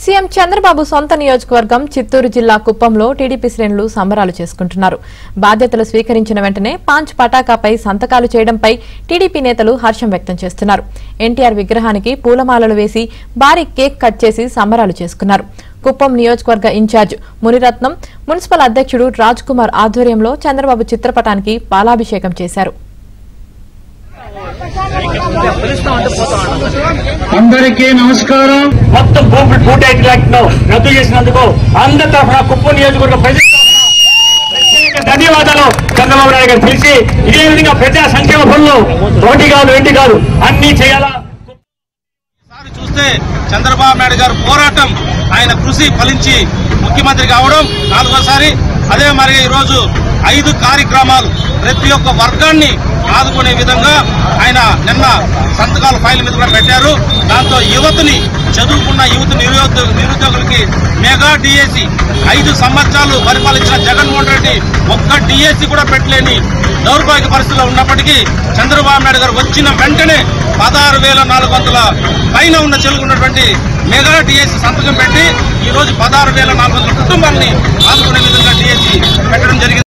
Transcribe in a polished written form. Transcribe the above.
CM Chandrababu సొంత నియోజకవర్గం చిత్తూరు జిల్లా కుప్పంలో టీడీపీ శ్రేణులు సంబరాలు చేసుకుంటున్నారు. బాధ్యతలు స్వీకరించిన వెంటనే పాంచ్ పటాకాపై సంతకాలు చేయడంపై టీడీపీ నేతలు హర్షం వ్యక్తం చేస్తున్నారు. ఎన్టీఆర్ విగ్రహానికి పూలమాలలు వేసి భారీ కేక్ కట్ చేసి సంబరాలు చేసుకున్నారు. కుప్పం నియోజకవర్గ ఇన్ఛార్జ్ మునిరత్నం, మున్సిపల్ అధ్యక్షుడు రాజ్ కుమార్ ఆధ్వర్యంలో చంద్రబాబు చిత్రపటానికి పాలాభిషేకం చేశారు. అందరికీ నమస్కారం. మొత్తం భూటైట్ యాక్ట్ ను రద్దు చేసినందుకు అందరి తరఫున కుప్పం నియోజకవర్గ ప్రజలకు ధన్యవాదాలు. చంద్రబాబు నాయుడు గారు పిలిచి ఇదే విధంగా ప్రజా సంక్షేమ పనులు ఒకటి కాదు ఇంటి కాదు అన్ని చేయాలా. చూస్తే చంద్రబాబు నాయుడు గారు పోరాటం, ఆయన కృషి ఫలించి ముఖ్యమంత్రి కావడం 4వ సారి. అదే మరి ఈరోజు 5 కార్యక్రమాలు ప్రతి ఒక్క వర్గాన్ని ఆదుకునే విధంగా ఆయన నిన్న సంతకాల ఫైల్ మీద కూడా పెట్టారు. దాంతో యువతని, చదువుకున్న యువత నిరుద్యోగులకి మెగా డిఎస్సి 5 సంవత్సరాలు పరిపాలించిన జగన్మోహన్ రెడ్డి ఒక్క డిఎస్సి కూడా పెట్టలేని దౌర్భాగ్య పరిస్థితిలో ఉన్నప్పటికీ చంద్రబాబు నాయుడు గారు వచ్చిన వెంటనే 16,400 పైన ఉన్న చెలుగున్నటువంటి మెగా డిఎస్సి సంతకం పెట్టి ఈ రోజు 16,400 కుటుంబాలని ఆదుకునే విధంగా డిఎస్సి పెట్టడం జరిగింది.